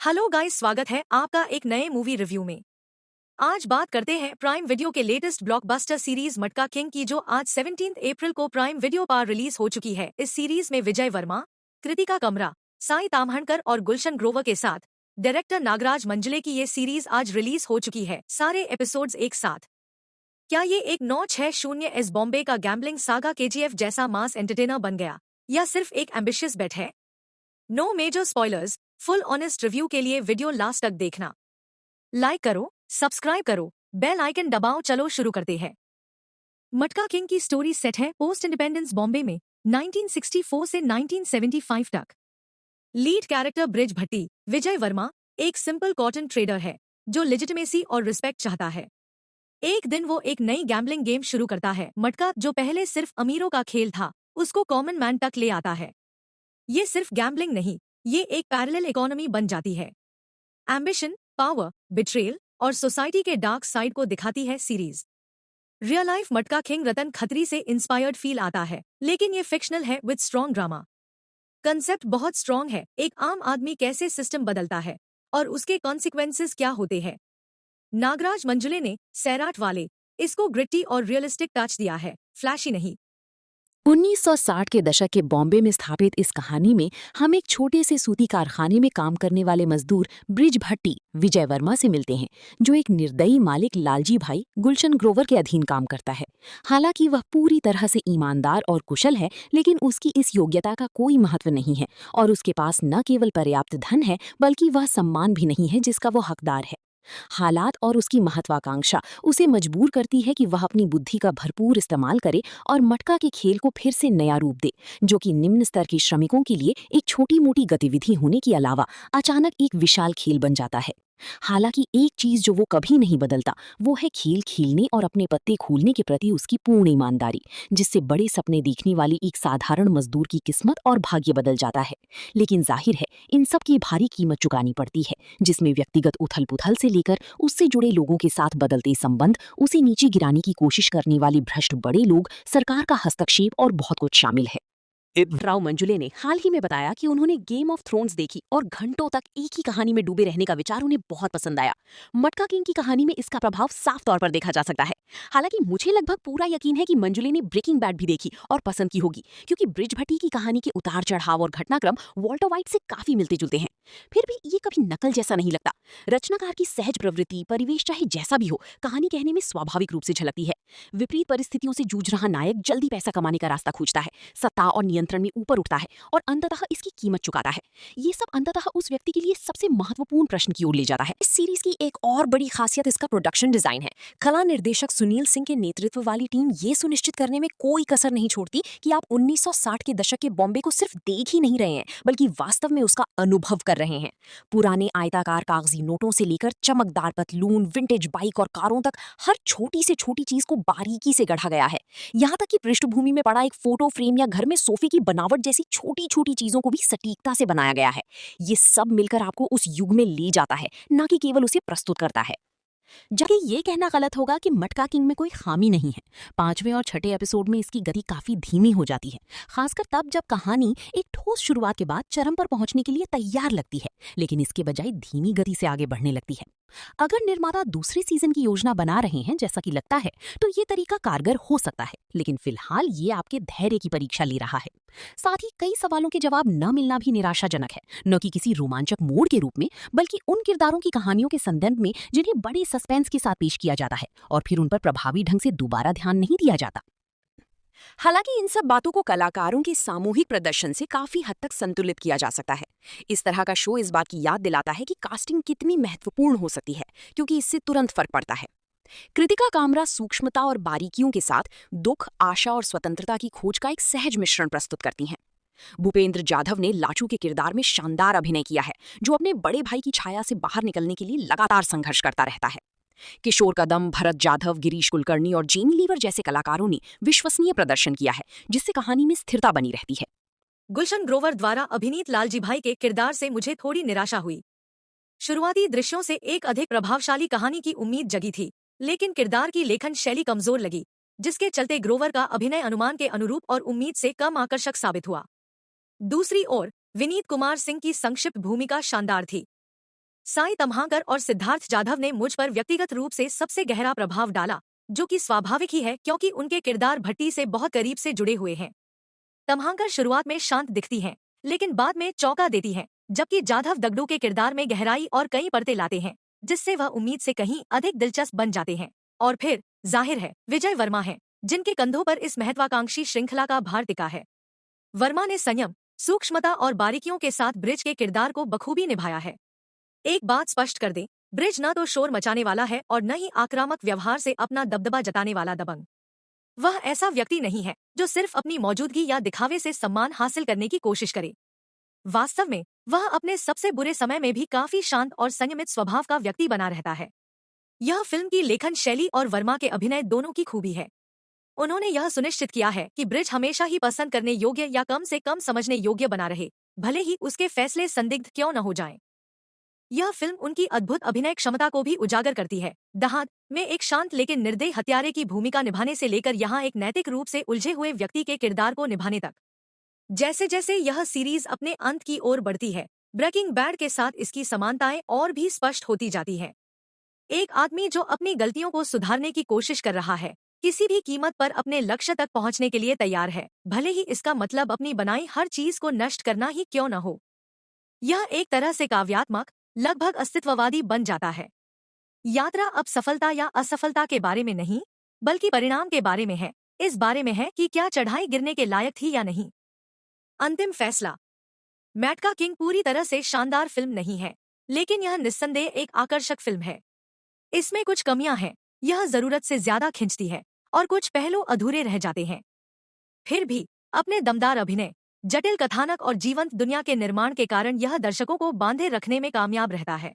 Hello guys, स्वागत है आपका एक नए मूवी रिव्यू में। आज बात करते हैं प्राइम वीडियो के लेटेस्ट ब्लॉकबस्टर सीरीज मटका किंग की, जो आज 17 अप्रैल को प्राइम वीडियो पर रिलीज हो चुकी है। इस सीरीज में विजय वर्मा, कृतिका कमरा, साई ताम्हणकर और गुलशन ग्रोवर के साथ डायरेक्टर नागराज मंजुले की ये सीरीज आज रिलीज हो चुकी है, सारे एपिसोड्स एक साथ। क्या ये एक 960 एस बॉम्बे का गैम्बलिंग सागा केजीएफ जैसा मास एंटरटेनर बन गया, या सिर्फ एक एम्बिशियस बेट है? No major spoilers, full honest review के लिए वीडियो लास्ट तक देखना। लाइक करो, सब्सक्राइब करो, बेल आइकन दबाओ। चलो शुरू करते हैं। मटका किंग की स्टोरी सेट है पोस्ट इंडिपेंडेंस बॉम्बे में 1964 से 1975 तक। लीड कैरेक्टर ब्रिज भट्टी, विजय वर्मा, एक सिंपल कॉटन ट्रेडर है जो लेजिटिमेसी और रिस्पेक्ट चाहता है। एक दिन वो एक नई गैम्बलिंग गेम शुरू करता है। मटका, जो पहले सिर्फ अमीरों का खेल था, उसको कॉमन मैन तक ले आता है। ये सिर्फ गैम्बलिंग नहीं, ये एक पैरेलल इकोनॉमी बन जाती है। एम्बिशन, पावर, बिट्रेल और सोसाइटी के डार्क साइड को दिखाती है सीरीज। रियल लाइफ मटका किंग रतन खत्री से इंस्पायर्ड फील आता है, लेकिन ये फिक्शनल है विद स्ट्रॉन्ग ड्रामा। कंसेप्ट बहुत स्ट्रॉन्ग है, एक आम आदमी कैसे सिस्टम बदलता है और उसके कॉन्सिक्वेंसेस क्या होते हैं। नागराज मंजुले ने सैराट वाले इसको ग्रिटी और रियलिस्टिक टच दिया है, फ्लैशी नहीं। 1960 के दशक के बॉम्बे में स्थापित इस कहानी में हम एक छोटे से सूती कारखाने में काम करने वाले मजदूर ब्रिज भट्टी विजय वर्मा से मिलते हैं, जो एक निर्दयी मालिक लालजी भाई गुलशन ग्रोवर के अधीन काम करता है। हालांकि वह पूरी तरह से ईमानदार और कुशल है, लेकिन उसकी इस योग्यता का कोई महत्व नहीं है और उसके पास न केवल पर्याप्त धन है, बल्कि वह सम्मान भी नहीं है जिसका वो हकदार है। हालात और उसकी महत्वाकांक्षा उसे मजबूर करती है कि वह अपनी बुद्धि का भरपूर इस्तेमाल करे और मटका के खेल को फिर से नया रूप दे, जो कि निम्न स्तर के श्रमिकों के लिए एक छोटी मोटी गतिविधि होने के अलावा अचानक एक विशाल खेल बन जाता है। हालांकि एक चीज जो वो कभी नहीं बदलता, वो है खेल खेलने और अपने पत्ते खोलने के प्रति उसकी पूर्ण ईमानदारी, जिससे बड़े सपने देखने वाली एक साधारण मजदूर की किस्मत और भाग्य बदल जाता है। लेकिन जाहिर है, इन सब की भारी कीमत चुकानी पड़ती है, जिसमें व्यक्तिगत उथल पुथल से लेकर उससे जुड़े लोगों के साथ बदलते संबंध, उसे नीचे गिराने की कोशिश करने वाले भ्रष्ट बड़े लोग, सरकार का हस्तक्षेप और बहुत कुछ शामिल है। राव मंजुले ने हाल ही में बताया कि उन्होंने गेम ऑफ थ्रोन्स देखी और घंटों तक एक ही कहानी में डूबे रहने का विचार उन्हें बहुत पसंद आया। मटका किंग की कहानी में इसका प्रभाव साफ तौर पर देखा जा सकता है। हालांकि मुझे लगभग पूरा यकीन है कि मंजुले ने ब्रेकिंग बैड भी देखी और पसंद की होगी, क्योंकि ब्रिज भट्टी की कहानी के उतार चढ़ाव और घटनाक्रम वॉल्टर वाइट से काफी मिलते जुलते हैं। फिर भी ये कभी नकल जैसा नहीं लगता। रचनाकार की सहज प्रवृत्ति, परिवेश चाहे जैसा भी हो, कहानी कहने में स्वाभाविक रूप से झलकती है। विपरीत परिस्थितियों से जूझ रहा नायक जल्दी पैसा कमाने का रास्ता खोजता है, सत्ता और नियंत्रण में ऊपर उठता है और अंततः इसकी कीमत चुकाता है। ये सब अंततः उस व्यक्ति के लिए सबसे महत्वपूर्ण प्रश्न की ओर ले जाता है। इस सीरीज की एक और बड़ी खासियत इसका प्रोडक्शन डिजाइन है। कला निर्देशक सुनील सिंह के नेतृत्व वाली टीम ये सुनिश्चित करने में कोई कसर नहीं छोड़ती कि आप 1960 के दशक के बॉम्बे को सिर्फ देख ही नहीं रहे हैं, बल्कि वास्तव में उसका अनुभव कर रहे हैं। पुराने आयताकार कागजी नोटों से लेकर चमकदार पतलून, विंटेज बाइक और कारों तक हर छोटी से छोटी चीज को बारीकी से गढ़ा गया है। यहाँ तक कि पृष्ठभूमि में पड़ा एक फोटो फ्रेम या घर में सोफे की बनावट जैसी छोटी छोटी चीजों को भी सटीकता से बनाया गया है। ये सब मिलकर आपको उस युग में ले जाता है, न कि केवल उसे प्रस्तुत करता है। जबकि ये कहना गलत होगा कि मटका किंग में कोई खामी नहीं है। 5वें और 6ठे एपिसोड में इसकी गति काफी धीमी हो जाती है, खासकर तब जब कहानी एक ठोस शुरुआत के बाद चरम पर पहुंचने के लिए तैयार लगती है, लेकिन इसके बजाय धीमी गति से आगे बढ़ने लगती है। अगर निर्माता दूसरे सीजन की योजना बना रहे हैं, जैसा कि लगता है, तो ये तरीका कारगर हो सकता है, लेकिन फिलहाल ये आपके धैर्य की परीक्षा ले रहा है। साथ ही कई सवालों के जवाब न मिलना भी निराशाजनक है, न कि किसी रोमांचक मोड़ के रूप में, बल्कि उन किरदारों की कहानियों के संदर्भ में जिन्हें बड़े सस्पेंस के साथ पेश किया जाता है और फिर उन पर प्रभावी ढंग से दोबारा ध्यान नहीं दिया जाता। हालांकि इन सब बातों को कलाकारों के सामूहिक प्रदर्शन से काफी हद तक संतुलित किया जा सकता है। इस तरह का शो इस बात की याद दिलाता है कि कास्टिंग कितनी महत्वपूर्ण हो सकती है, क्योंकि इससे तुरंत फर्क पड़ता है। कृतिका कामरा सूक्ष्मता और बारीकियों के साथ दुख, आशा और स्वतंत्रता की खोज का एक सहज मिश्रण प्रस्तुत करती हैं। भूपेंद्र जाधव ने लाचू के किरदार में शानदार अभिनय किया है, जो अपने बड़े भाई की छाया से बाहर निकलने के लिए लगातार संघर्ष करता रहता है। किशोर कदम, भरत जाधव, गिरीश कुलकर्णी और जेनी लीवर जैसे कलाकारों ने विश्वसनीय प्रदर्शन किया है, जिससे कहानी में स्थिरता बनी रहती है। गुलशन ग्रोवर द्वारा अभिनीत लालजी भाई के किरदार से मुझे थोड़ी निराशा हुई। शुरुआती दृश्यों से एक अधिक प्रभावशाली कहानी की उम्मीद जगी थी, लेकिन किरदार की लेखन शैली कमजोर लगी, जिसके चलते ग्रोवर का अभिनय अनुमान के अनुरूप और उम्मीद से कम आकर्षक साबित हुआ। दूसरी ओर विनीत कुमार सिंह की संक्षिप्त भूमिका शानदार थी। साई तम्हांकर और सिद्धार्थ जाधव ने मुझ पर व्यक्तिगत रूप से सबसे गहरा प्रभाव डाला, जो कि स्वाभाविक ही है क्योंकि उनके किरदार भट्टी से बहुत करीब से जुड़े हुए हैं। तम्हांकर शुरुआत में शांत दिखती हैं, लेकिन बाद में चौंका देती हैं, जबकि जाधव दगडू के किरदार में गहराई और कई परतें लाते हैं, जिससे वह उम्मीद से कहीं अधिक दिलचस्प बन जाते हैं। और फिर जाहिर है विजय वर्मा हैं, जिनके कंधों पर इस महत्वाकांक्षी श्रृंखला का भार टिका है। वर्मा ने संयम, सूक्ष्मता और बारीकियों के साथ ब्रिज के किरदार को बखूबी निभाया है। एक बात स्पष्ट कर दें, ब्रिज न तो शोर मचाने वाला है और न ही आक्रामक व्यवहार से अपना दबदबा जताने वाला दबंग। वह ऐसा व्यक्ति नहीं है जो सिर्फ अपनी मौजूदगी या दिखावे से सम्मान हासिल करने की कोशिश करे। वास्तव में वह अपने सबसे बुरे समय में भी काफी शांत और संयमित स्वभाव का व्यक्ति बना रहता है। यह फिल्म की लेखन शैली और वर्मा के अभिनय दोनों की खूबी है। उन्होंने यह सुनिश्चित किया है कि ब्रिज हमेशा ही पसंद करने योग्य या कम से कम समझने योग्य बना रहे, भले ही उसके फैसले संदिग्ध क्यों न हो जाएं। यह फिल्म उनकी अद्भुत अभिनय क्षमता को भी उजागर करती है। दहाद में एक शांत लेकिन निर्दयी हत्यारे की भूमिका निभाने से लेकर यहाँ एक नैतिक रूप से उलझे हुए व्यक्ति के किरदार को निभाने तक। जैसे जैसे यह सीरीज अपने अंत की ओर बढ़ती है, ब्रेकिंग बैड के साथ इसकी समानताएं और भी स्पष्ट होती जाती हैं। एक आदमी जो अपनी गलतियों को सुधारने की कोशिश कर रहा है, किसी भी कीमत पर अपने लक्ष्य तक पहुंचने के लिए तैयार है, भले ही इसका मतलब अपनी बनाई हर चीज को नष्ट करना ही क्यों न हो। यह एक तरह से काव्यात्मक, लगभग अस्तित्ववादी बन जाता है। यात्रा अब सफलता या असफलता के बारे में नहीं, बल्कि परिणाम के बारे में है। इस बारे में है कि क्या चढ़ाई गिरने के लायक थी या नहीं। अंतिम फैसला। मटका किंग पूरी तरह से शानदार फिल्म नहीं है, लेकिन यह निस्संदेह एक आकर्षक फिल्म है। इसमें कुछ कमियां हैं, यह जरूरत से ज्यादा खिंचती है और कुछ पहलू अधूरे रह जाते हैं। फिर भी अपने दमदार अभिनय, जटिल कथानक और जीवंत दुनिया के निर्माण के कारण यह दर्शकों को बांधे रखने में कामयाब रहता है।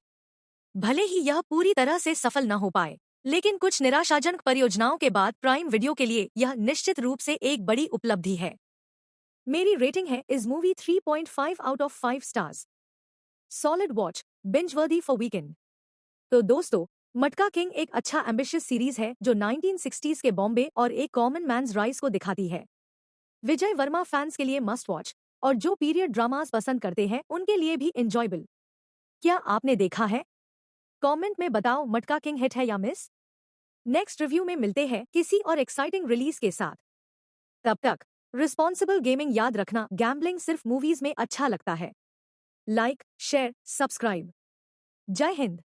भले ही यह पूरी तरह से सफल न हो पाए, लेकिन कुछ निराशाजनक परियोजनाओं के बाद प्राइम वीडियो के लिए यह निश्चित रूप से एक बड़ी उपलब्धि है। मेरी रेटिंग है इस movie 3.5 out of 5 stars. Solid watch, binge वर्दी फॉर वीकेंड। तो दोस्तों, मटका किंग एक अच्छा एम्बिशियस सीरीज है जो 1960s के बॉम्बे और एक कॉमन मैन्स राइज को दिखाती है। विजय वर्मा फैंस के लिए मस्ट वॉच और जो पीरियड ड्रामास पसंद करते हैं उनके लिए भी एंजॉयबल। क्या आपने देखा है? कमेंट में बताओ मटका किंग हिट है या मिस। नेक्स्ट रिव्यू में मिलते हैं किसी और एक्साइटिंग रिलीज के साथ। तब तक रिस्पॉन्सिबल गेमिंग याद रखना, गैम्बलिंग सिर्फ मूवीज में अच्छा लगता है। Like, share, subscribe. जय हिंद।